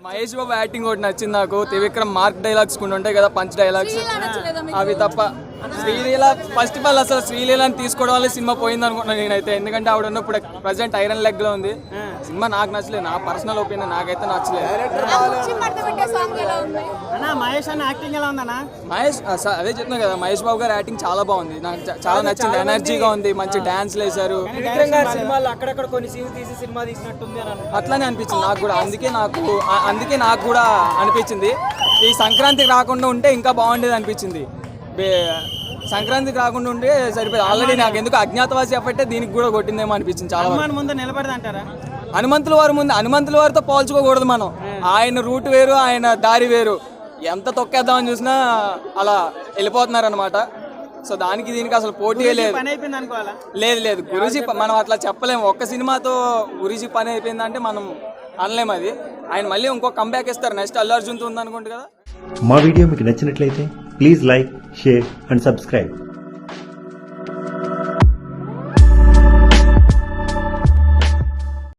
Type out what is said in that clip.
Mahesh Babu acting ఒకటి నచ్చింది నాకు. త్రివిక్రమ్ మార్క్ డైలాగ్స్ కొన్ని ఉంటాయి కదా, పంచ్ డైలాగ్స్, అవి తప్ప శ్రీలీల ఫస్ట్ ఆఫ్ ఆల్ అసలు శ్రీలీలని తీసుకోవడం వల్ల సినిమా పోయింది అనుకుంటున్నాను నేనైతే. ఎందుకంటే ఆవిడ ఉన్నప్పుడు ప్రజెంట్ ఐరన్ లెగ్ లో ఉంది. సినిమా నాకు నచ్చలేదు, నా పర్సనల్ ఒపీనియన్, నాకైతే నచ్చలేదు. మహేష్ అన్న యాక్టింగ్ ఎలా ఉందన్నా? మహేష్ అదే చెప్తున్నా కదా, మహేష్ బాబు గారు యాక్టింగ్ చాలా బాగుంది, నాకు చాలా నచ్చింది. ఎనర్జీగా ఉంది, మంచి డాన్స్ వేశారు. అక్కడక్కడ కొన్ని సీన్స్ తీసి సినిమా తీసినట్టుంది అని అట్లానే అనిపించింది నాకు కూడా. అందుకే నాకు కూడా అనిపించింది ఈ సంక్రాంతికి రాకుండా ఉంటే ఇంకా బాగుండేది అనిపించింది. సంక్రాంతికి రాకుండా ఉంటే సరిపోయింది. ఆల్రెడీ నాకు ఎందుకు అజ్ఞాతవాసి ఎఫెక్టే దీనికి కూడా కొట్టిందేమో అనిపించింది చాలా. ముందు నిలబడదంటారా? హనుమంతుల వారి ముందు హనుమంతుల వారితో పోల్చుకోకూడదు మనం. ఆయన రూట్ వేరు, ఆయన దారి వేరు. ఎంత తొక్కేద్దామని చూసినా అలా వెళ్ళిపోతున్నారు అనమాట. సో దానికి దీనికి అసలు పోటీ లేదు. లేదు గురూజీ మనం అట్లా చెప్పలేము. ఒక్క సినిమాతో గురూజీ పని అయిపోయిందంటే మనం అనలేము. అది ఆయన మళ్ళీ ఇంకో కంబ్యాక్ ఇస్తారు. నెక్స్ట్ అల్లు అర్జున్తో ఉందనుకుంటు కదా. మా వీడియో మీకు నచ్చినట్లయితే please like, share and subscribe.